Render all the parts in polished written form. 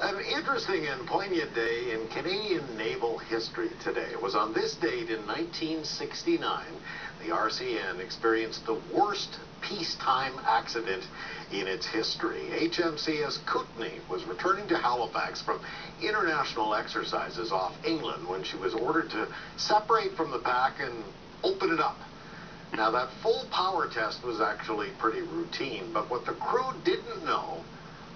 An interesting and poignant day in Canadian naval history today. It was on this date in 1969 the RCN experienced the worst peacetime accident in its history. HMCS Kootenay was returning to Halifax from international exercises off England when she was ordered to separate from the pack and open it up. Now, that full power test was actually pretty routine, but what the crew didn't know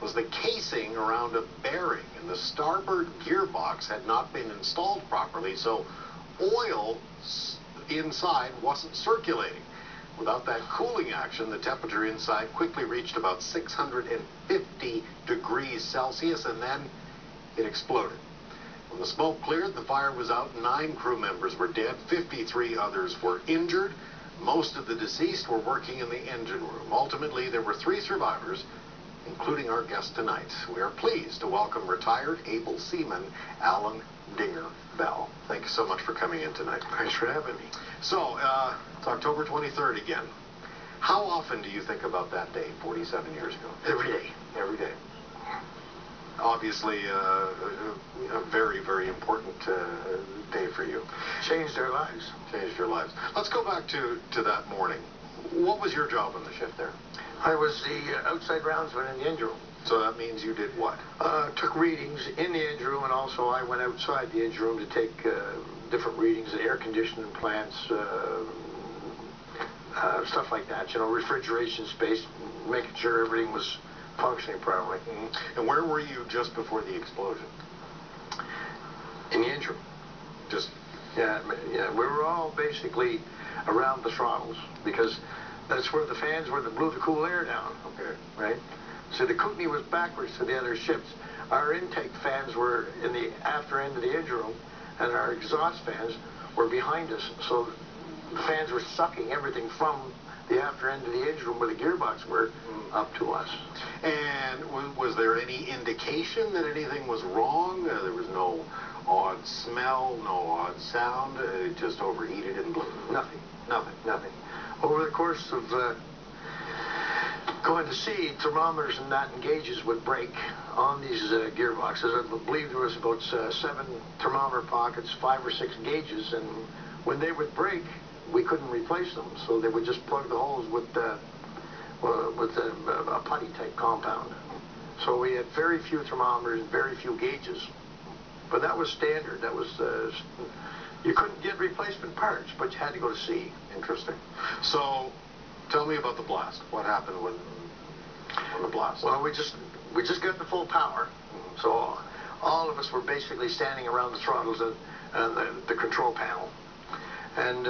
was the casing around a bearing in the starboard gearbox had not been installed properly, so oil inside wasn't circulating. Without that cooling action, the temperature inside quickly reached about 650 degrees Celsius, and then it exploded. When the smoke cleared, the fire was out. 9 crew members were dead. 53 others were injured. Most of the deceased were working in the engine room. Ultimately, there were 3 survivors, including our guest tonight. We are pleased to welcome retired able seaman Alan Dinger Bell. Thank you so much for coming in tonight. Thanks for having me. So, it's October 23rd again. How often do you think about that day 47 years ago? Every day. Every day. Obviously, a very, very important day for you. Changed our lives. Changed your lives. Let's go back to that morning. What was your job on the ship there? I was the outside roundsman in the engine room. So that means you did what? Took readings in the engine room, and also I went outside the engine room to take different readings at air conditioning plants, stuff like that. You know, refrigeration space, making sure everything was functioning properly. And where were you just before the explosion? In the engine room. Just... Yeah, we were all basically around the throttles, because that's where the fans were that blew the cool air down. Okay. Right? So the Kootenay was backwards to the other ships. Our intake fans were in the after end of the engine room, and our exhaust fans were behind us. So the fans were sucking everything from the after end of the engine room where the gearbox were up to us. And was there any indication that anything was wrong? There was no odd smell, no odd sound? It just overheated and blew? Nothing. Over the course of going to sea, thermometers and that and gauges would break on these gearboxes. I believe there was about 7 thermometer pockets, 5 or 6 gauges, and when they would break, we couldn't replace them, so they would just plug the holes with a putty type compound. So we had very few thermometers, very few gauges, but that was standard. That was you couldn't get replacement parts, but you had to go to sea. Interesting. So, tell me about the blast. What happened when the blast? Well, we just got the full power. So all of us were basically standing around the throttles and the control panel. And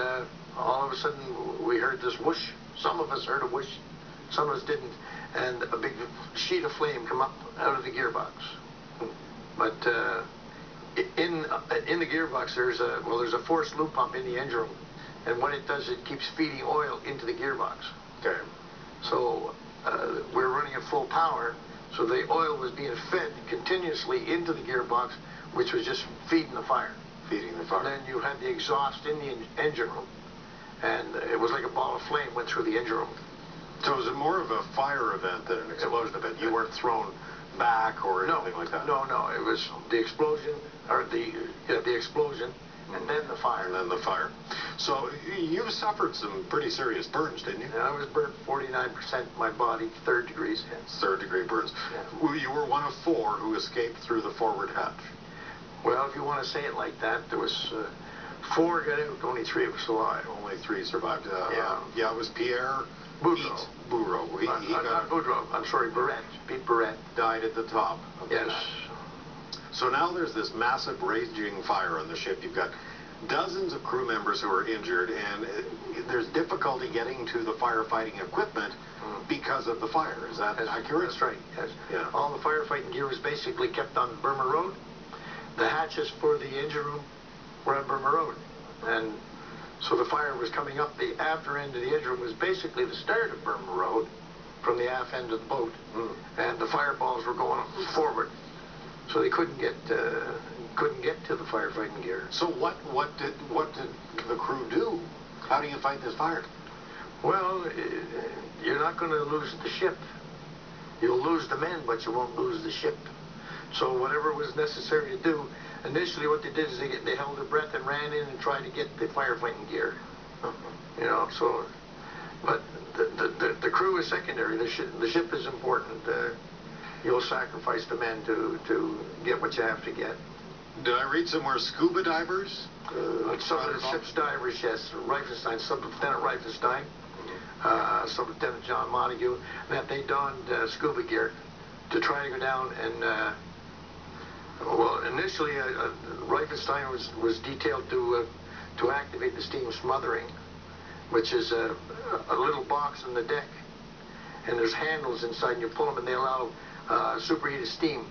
all of a sudden we heard this whoosh. Some of us heard a whoosh, some of us didn't. And a big sheet of flame come up out of the gearbox. But in the gearbox there's a forced loop pump in the engine room. And what it does, it keeps feeding oil into the gearbox. Okay. So we're running at full power, so the oil was being fed continuously into the gearbox, which was just feeding the fire. Feeding the fire. And then you had the exhaust in the engine room, and it was like a ball of flame went through the engine room. So was it more of a fire event than an explosion event? You weren't thrown back or anything like that? No. It was the explosion, or the explosion, and then the fire. And then the fire. So you suffered some pretty serious burns, didn't you? Yeah, I was burnt 49% of my body, 3rd degrees. Yeah. 3rd degree burns. Yeah. You were one of 4 who escaped through the forward hatch. Well, if you want to say it like that, there was 4 got out, only 3 of us alive. Only 3 survived. Yeah, it was Pierre Boudreau. Boudreau. Not Boudreau. I'm sorry, Barrett. Pete Barrett died at the top of the Yes. hatch. So now there's this massive raging fire on the ship. You've got dozens of crew members who are injured, and there's difficulty getting to the firefighting equipment because of the fire. Is that accurate? That's right, yes. Yeah. All the firefighting gear was basically kept on Burma Road. The hatches for the engine room were on Burma Road. And so the fire was coming up. The after end of the engine room was basically the start of Burma Road from the aft end of the boat. And the fireballs were going forward. So they couldn't get to the firefighting gear. So what did the crew do? How do you fight this fire? Well, you're not going to lose the ship. You'll lose the men, but you won't lose the ship. So whatever was necessary to do, initially what they did is they held their breath and ran in and tried to get the firefighting gear. You know, so, but the crew is secondary. The ship is important. You'll sacrifice the men to get what you have to get. Did I read somewhere scuba divers? Some of the ship's divers, yes. Reifenstein, Sub-Lieutenant Reifenstein, Sub-Lieutenant John Montague, that they donned scuba gear to try to go down and, well, initially Reifenstein was detailed to activate the steam smothering, which is a little box in the deck, and there's handles inside, and you pull them, and they allow superheated steam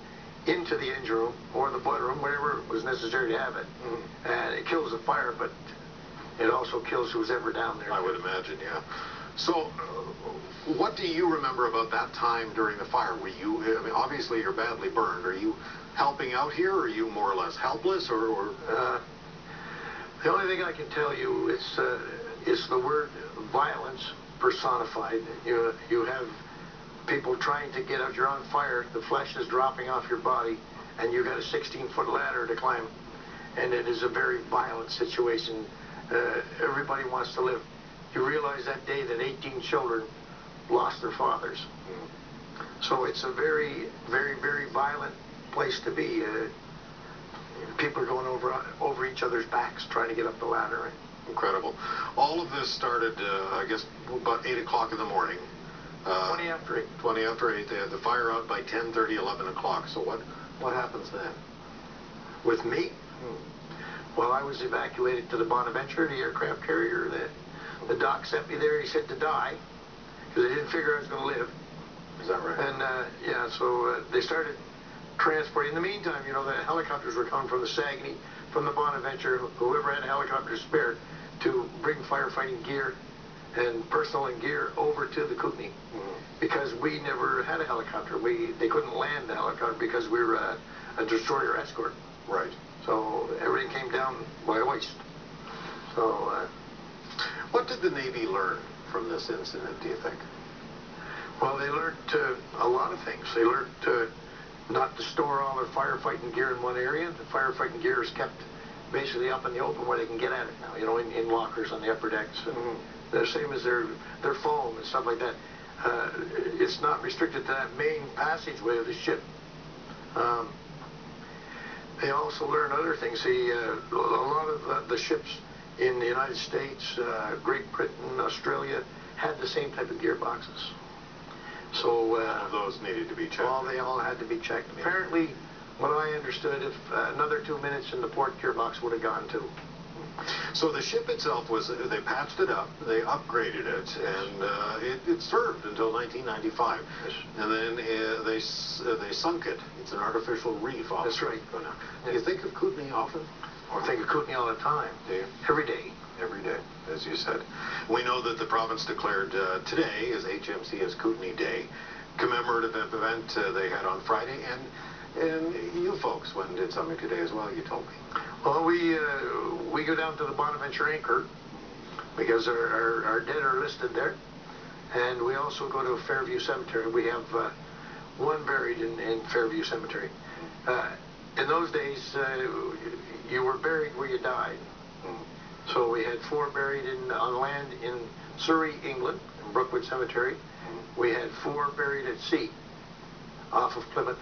into the engine room or the boiler room, wherever was necessary to have it. And it kills the fire, but it also kills who's ever down there. I would imagine, yeah. So, what do you remember about that time during the fire? Were you, I mean, obviously you're badly burned. Are you helping out here, or are you more or less helpless, or? The only thing I can tell you is the word violence personified. You have people trying to get out. You're on fire. The flesh is dropping off your body, and you got a 16-foot ladder to climb. And it is a very violent situation. Everybody wants to live. You realize that day that 18 children lost their fathers. So it's a very, very, very violent place to be. People are going over each other's backs trying to get up the ladder. Incredible. All of this started, I guess, about 8 o'clock in the morning. 20 after 8. 20 after 8. They had the fire out by 10:30, 11 o'clock. So what happens then? With me? Well, I was evacuated to the Bonaventure, the aircraft carrier. The doc sent me there. He said to die, because they didn't figure I was going to live. Is that right? And, yeah, so they started transporting. In the meantime, you know, the helicopters were coming from the Saguenay, from the Bonaventure, whoever had a helicopter spare, to bring firefighting gear and personnel and gear over to the Kootenay. Because we never had a helicopter. They couldn't land the helicopter because we were a destroyer escort. Right. So everything came down by hoist. So, what did the Navy learn from this incident, do you think? Well, they learned a lot of things. They learned not to store all their firefighting gear in one area. The firefighting gear is kept basically up in the open where they can get at it now, you know, in lockers on the upper decks. The same as their foam and stuff like that. It's not restricted to that main passageway of the ship. They also learn other things. See, a lot of the ships in the United States, Great Britain, Australia, had the same type of gearboxes. So all of those needed to be checked. They all had to be checked. Yeah. Apparently, what I understood, if another 2 minutes in the port gearbox would have gone too. So the ship itself they patched it up, they upgraded it, and it served until 1995. Yes. And then they sunk it. It's an artificial reef off. That's right. Do you think of Kootenay often? I think of Kootenay all the time. Do you? Every day. Every day, as you said. We know that the province declared today is HMCS Kootenay Day, commemorative event they had on Friday, and you folks went and did something today as well, you told me. Well, we go down to the Bonaventure Anchor because our dead are listed there, and we also go to Fairview Cemetery. We have one buried in Fairview Cemetery. In those days, you were buried where you died. So we had 4 buried on land in Surrey, England, in Brookwood Cemetery. We had 4 buried at sea off of Plymouth.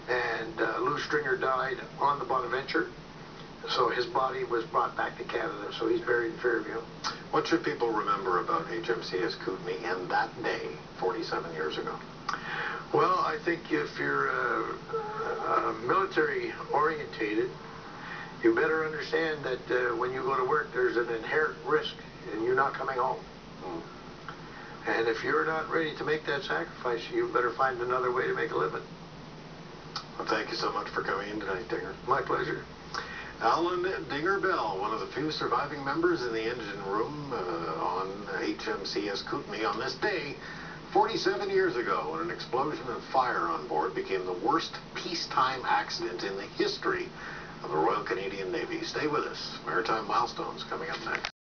And Lou Stringer died on the Bonaventure. So his body was brought back to Canada. So he's buried in Fairview. What should people remember about HMCS Kootenay and that day, 47 years ago? Well, I think if you're military orientated, you better understand that when you go to work, there's an inherent risk and you're not coming home. And if you're not ready to make that sacrifice, you better find another way to make a living. Well, thank you so much for coming in tonight, Dinger. My pleasure. Alan Dinger Bell, one of the few surviving members in the engine room on HMCS Kootenay on this day, 47 years ago, when an explosion of fire on board became the worst peacetime accident in the history of the Royal Canadian Navy. Stay with us. Maritime Milestones coming up next.